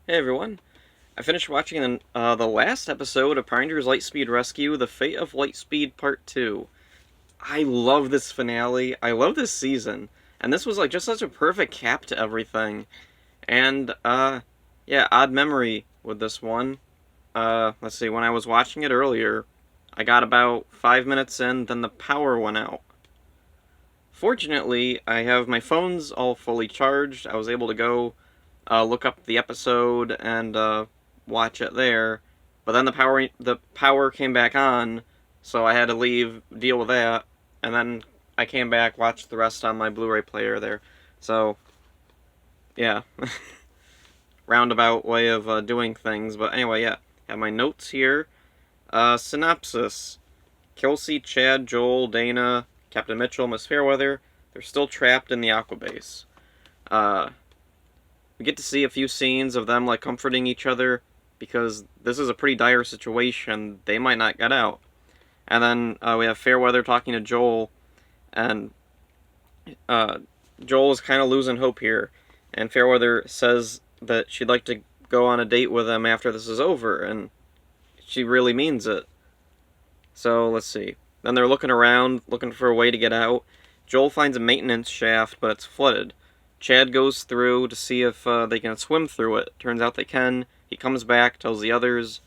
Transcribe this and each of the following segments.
Hey everyone, I finished watching the last episode of Power Rangers Lightspeed Rescue, The Fate of Lightspeed Part 2. I love this finale, I love this season, and this was like just such a perfect cap to everything. And, yeah, odd memory with this one. Let's see, when I was watching it earlier, I got about 5 minutes in, then the power went out. Fortunately, I have my phones all fully charged. I was able to go look up the episode and watch it there. But then the power came back on, so I had to leave, deal with that, and then I came back, watched the rest on my Blu-ray player there. So yeah, roundabout way of doing things. But anyway, yeah, have my notes here. Synopsis: Kelsey, Chad, Joel, Dana, Captain Mitchell, Miss Fairweather. They're still trapped in the Aquabase. Uh, we get to see a few scenes of them like comforting each other because this is a pretty dire situation. They might not get out. And then we have Fairweather talking to Joel, and uh, Joel is kind of losing hope here. And Fairweather says that she'd like to go on a date with him after this is over, and she really means it. So let's see. Then they're looking around, looking for a way to get out. Joel finds a maintenance shaft, but it's flooded. Chad goes through to see if they can swim through it. Turns out they can. He comes back, tells the others,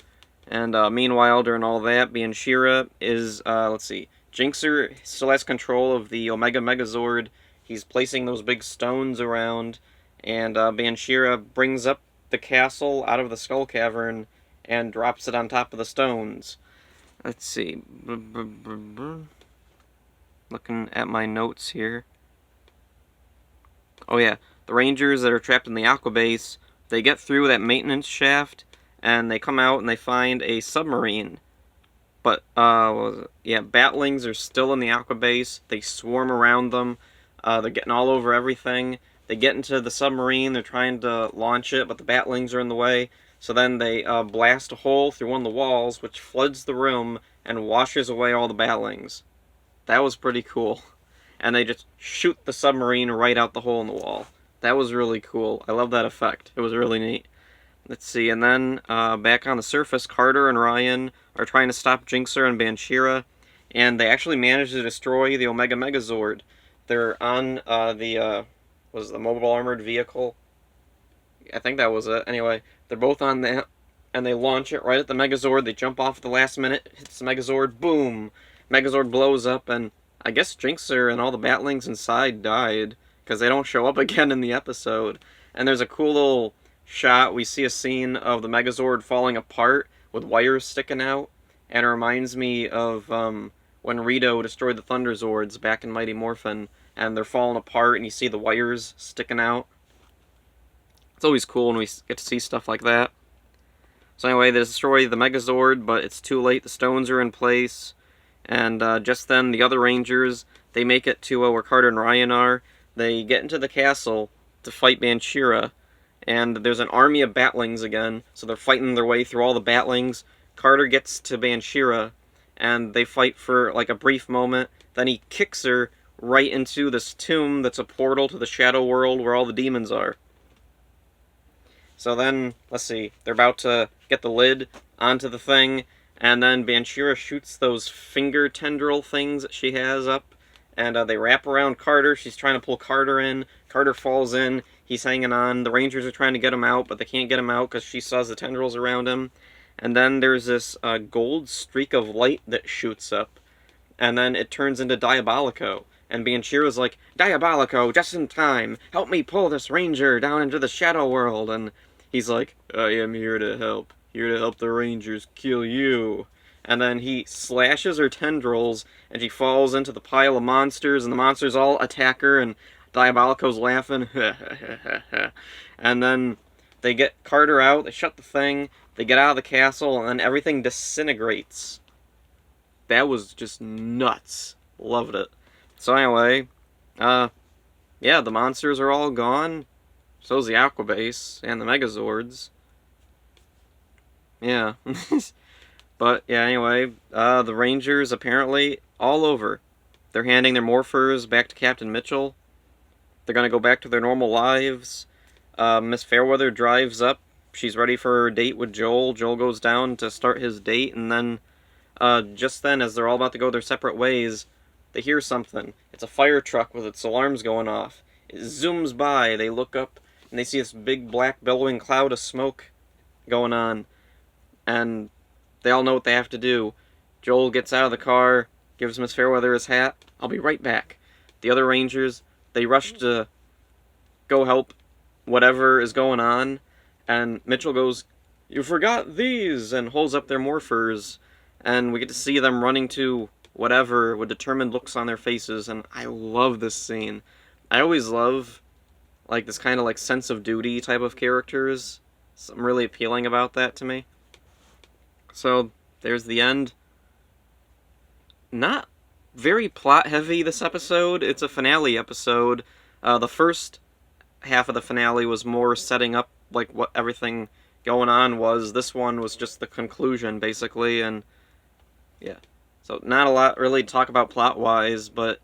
and meanwhile, during all that, Bianchira is, let's see, Jinxer still has control of the Omega Megazord. He's placing those big stones around, and Bianchira brings up the castle out of the Skull Cavern and drops it on top of the stones. Let's see. Looking at my notes here. Oh yeah, the Rangers that are trapped in the Aquabase, they get through that maintenance shaft, and they come out and they find a submarine. But, yeah, Batlings are still in the Aquabase. They swarm around them. They're getting all over everything. They get into the submarine. They're trying to launch it, but the Batlings are in the way. So then they blast a hole through one of the walls, which floods the room and washes away all the Batlings. That was pretty cool. And they just shoot the submarine right out the hole in the wall. That was really cool. I love that effect. It was really neat. Let's see, and then back on the surface, Carter and Ryan are trying to stop Jinxer and Banshira, and they actually manage to destroy the Omega Megazord. They're on was the mobile armored vehicle? I think that was it. Anyway, they're both on that, and they launch it right at the Megazord. They jump off at the last minute, hits the Megazord, boom! Megazord blows up, and I guess Jinxer and all the Batlings inside died, because they don't show up again in the episode. And there's a cool little shot. We see a scene of the Megazord falling apart with wires sticking out, and it reminds me of when Rito destroyed the Thunderzords back in Mighty Morphin, and they're falling apart, and you see the wires sticking out. It's always cool when we get to see stuff like that. So anyway, they destroy the Megazord, but it's too late. The stones are in place, and just then the other Rangers, they make it to where Carter and Ryan are. They get into the castle to fight Banshira, and there's an army of Batlings again, so they're fighting their way through all the Batlings. Carter gets to Banshira, and they fight for like a brief moment. Then he kicks her right into this tomb that's a portal to the Shadow World where all the demons are. So then, let's see, they're about to get the lid onto the thing, and then Banshira shoots those finger tendril things that she has up, and they wrap around Carter. She's trying to pull Carter in. Carter falls in. He's hanging on. The Rangers are trying to get him out, but they can't get him out because she saws the tendrils around him. And then there's this gold streak of light that shoots up, and then it turns into Diabolico. And Bianchira's like, Diabolico, just in time. Help me pull this Ranger down into the Shadow World. And he's like, I am here to help. Here to help the Rangers kill you. And then he slashes her tendrils, and she falls into the pile of monsters, and the monsters all attack her, and Diabolico's laughing. And then they get Carter out, they shut the thing, they get out of the castle, and then everything disintegrates. That was just nuts. Loved it. So anyway, yeah, the monsters are all gone. So's the Aquabase and the Megazords. Yeah. But, yeah, anyway, the Rangers apparently all over. They're handing their morphers back to Captain Mitchell. They're gonna go back to their normal lives. Miss Fairweather drives up. she's ready for her date with Joel. Joel goes down to start his date, and then, just then, as they're all about to go their separate ways, they hear something. It's a fire truck with its alarms going off. It zooms by, they look up, and they see this big black billowing cloud of smoke going on, and they all know what they have to do. Joel gets out of the car, gives Miss Fairweather his hat. I'll be right back. The other Rangers, they rush to go help whatever is going on, and Mitchell goes, "You forgot these," and holds up their morphers, and we get to see them running to whatever with determined looks on their faces, and I love this scene. I always love, like, this kind of, like, sense of duty type of characters. Something really appealing about that to me. So, there's the end. Not very plot-heavy, this episode. It's a finale episode. The first half of the finale was more setting up, like, what everything going on was. This one was just the conclusion, basically, and yeah. So, not a lot really to talk about plot-wise, but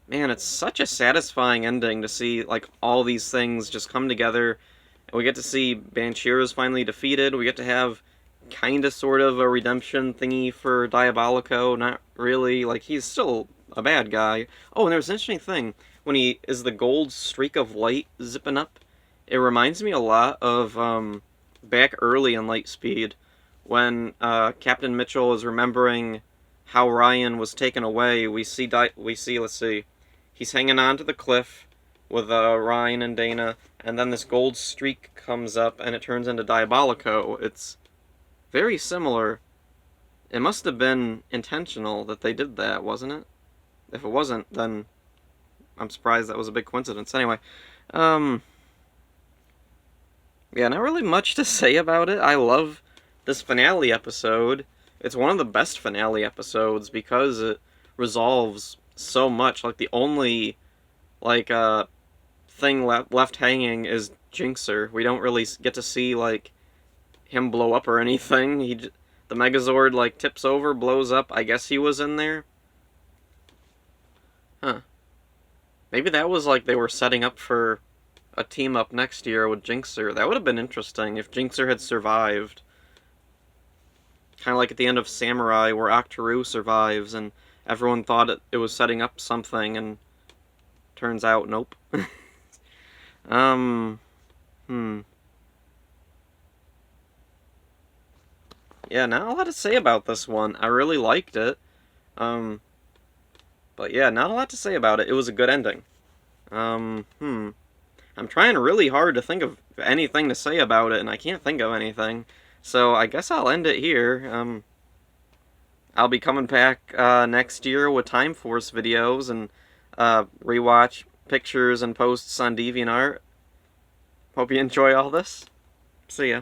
man, it's such a satisfying ending to see, like, all these things just come together. And we get to see Banshira's finally defeated. We get to have kinda, sort of, a redemption thingy for Diabolico. Not really. Like, he's still a bad guy. Oh, and there's an interesting thing. When he is the gold streak of light zipping up, it reminds me a lot of, back early in Lightspeed, when, Captain Mitchell is remembering how Ryan was taken away. We see, let's see, he's hanging on to the cliff with Ryan and Dana, and then this gold streak comes up, and it turns into Diabolico. It's very similar. It must have been intentional that they did that, wasn't it? If it wasn't, then I'm surprised that was a big coincidence. Anyway, yeah, not really much to say about it. I love this finale episode. It's one of the best finale episodes because it resolves so much. Like, the only, like, thing left hanging is Jinxer. We don't really get to see, like, him blow up or anything. The Megazord, like, tips over, blows up. I guess he was in there. Huh. Maybe that was, like, they were setting up for a team-up next year with Jinxer. That would have been interesting if Jinxer had survived. Kind of like at the end of Samurai, where Octoroon survives, and everyone thought it was setting up something, and turns out, nope. Yeah, not a lot to say about this one. I really liked it. But yeah, not a lot to say about it. It was a good ending. I'm trying really hard to think of anything to say about it, and I can't think of anything. So I guess I'll end it here. I'll be coming back next year with Time Force videos and rewatch pictures and posts on DeviantArt. Hope you enjoy all this. See ya.